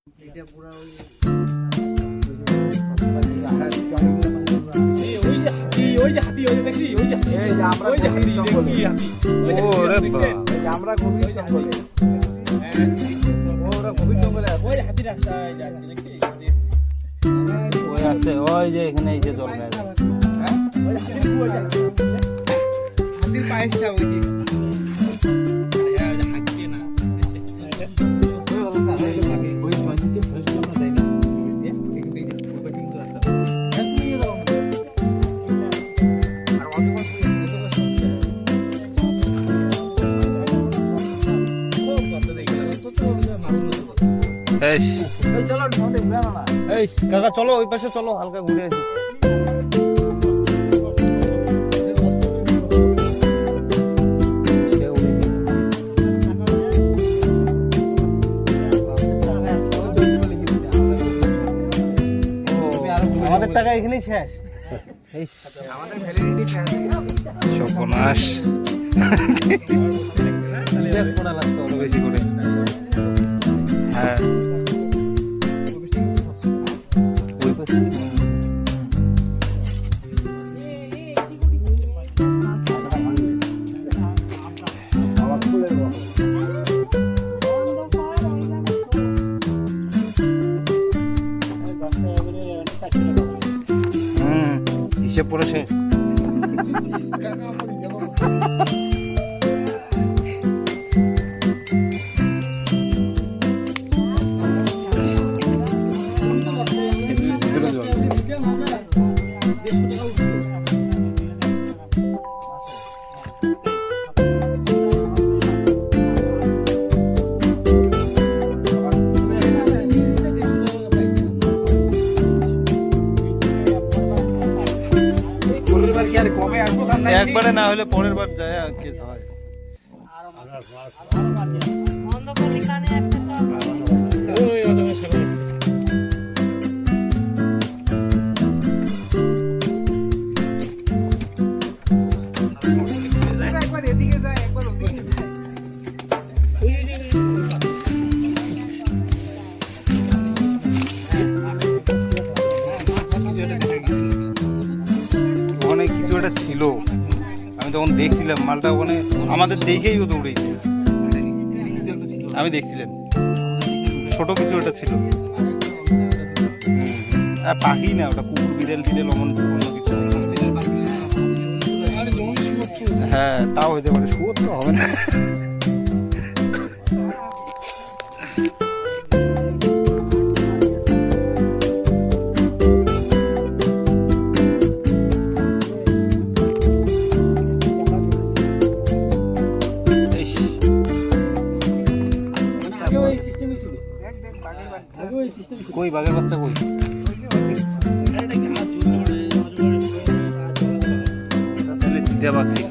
এটা পুরো ওই যে হাতি ওই দেখি ওই যে আমরা ওই যে হাতি দেখি হাতি ওরে বাবা আমরা গভীর জঙ্গলে ওরা গভীর জঙ্গলে ওই হাতি রাস্তায় যাচ্ছে দেখি ওই আছে ওই যে এখানে এই যে জল গায় হ্যাঁ ওই হাতি কই যাচ্ছে হাতির পায়েসটা ওই যে কাকা চলো ওই পাশে চলো হালকা ঘুরে আসি আমাদের টাকা এখানেই শেষ আমাদের ভ্যালিডিটি শেষ সর্বনাশ পড়া লাগতো বেশি করে হ্যাঁ হিসেব পড়েছে একবারে না হলে পরের বার যায় আর কি হয় বন্ধ করলি কানে একটা চাপ ওই ওই একবার এদিকে যায় একবার ওদিকে যায় অনেক কিছু একটা ছিল আমি তখন দেখছিলাম মালটা ওখানে আমাদের দেখেই ও দৌড়েছে আমি দেখছিলাম ছোট কিছু একটা ছিল আর পাখি না ওটা কুকুর বিড়াল টিড়াল অন্য কিছু হ্যাঁ তাও হইতে পারে শুয়োর তো হবে না কই বাঘের বাচ্চা কই চিতা বাঘ ছিল